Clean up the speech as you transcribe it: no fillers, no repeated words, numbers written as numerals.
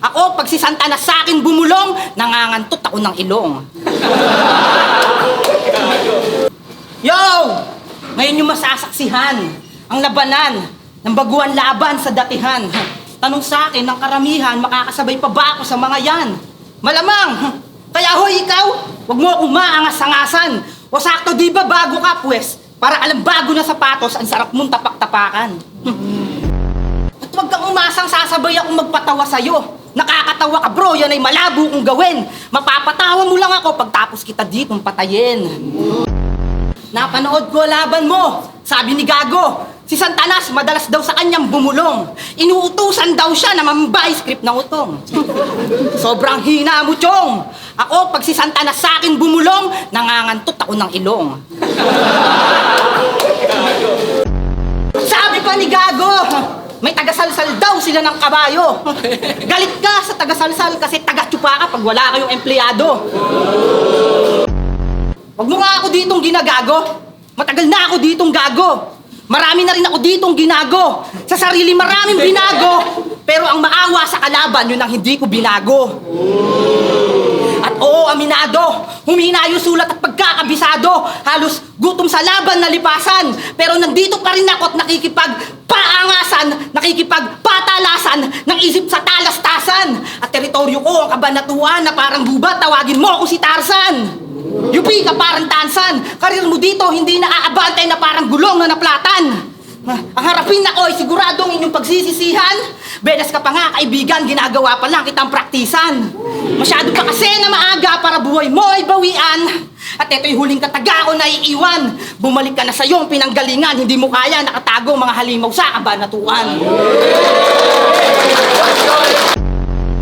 Ako, pag si Santa na sa akin bumulong, nangangantot ako ng ilong. Yo! Ngayon yung masasaksihan, ang labanan ng baguhan laban sa datihan. Tanong sa akin ng karamihan, makakasabay pa ba ako sa mga yan? Malamang! Kaya hoy ikaw, wag mo akong maangas-angasan. O sakto di ba bago ka pues? Para alam bago na sapatos, ang sarap mong tapak-tapakan. At wag kang umasang sasabay akong magpatawa sa'yo. Nakakatawa ka bro, yan ay malabo kong gawin. Mapapatawa mo lang ako pagtapos kita ditong patayin. Napanood ko laban mo, sabi ni Gago. Si Santanas madalas daw sa kanyang bumulong. Inuutusan daw siya na mambay script ng utong. Sobrang hina mo, Chong. Ako, pag si Santanas sa akin bumulong, nangangantot ako ng ilong. Sabi pa ni Gago, may tagasalsal daw sila ng kabayo. Galit ka sa tagasalsal kasi taga-tsupa ka pag wala kayong empleyado. Wag mo nga ako ditong ginagago. Matagal na ako ditong gago. Marami na rin ako ditong ginago. Sa sarili maraming binago. Pero ang maawa sa kalaban, yun ang hindi ko binago. At oo, aminado, humina yung sulat at pagkakabisado. Halos gutom sa laban na lipasan. Pero nandito pa rin ako at nakikipagpaangasan, nakikipagpatalasan ng isip sa talastasan. At teritoryo ko ang kabanatuan na parang gubat, tawagin mo ako si Tarzan. Yupi ka parang tansan. Karir mo dito hindi naaabantay na parang gulong na naplatan. Ang harapin ako ay siguradong inyong pagsisisihan. Benes ka pa nga kaibigan, ginagawa pa lang kitang praktisan. Masyado pa kasi na maaga para buhay mo ay bawian. At ito'y huling kataga ko na iiwan. Bumalik ka na sa iyong pinanggalingan. Hindi mo kaya nakatago mga halimaw sa kabanatuan.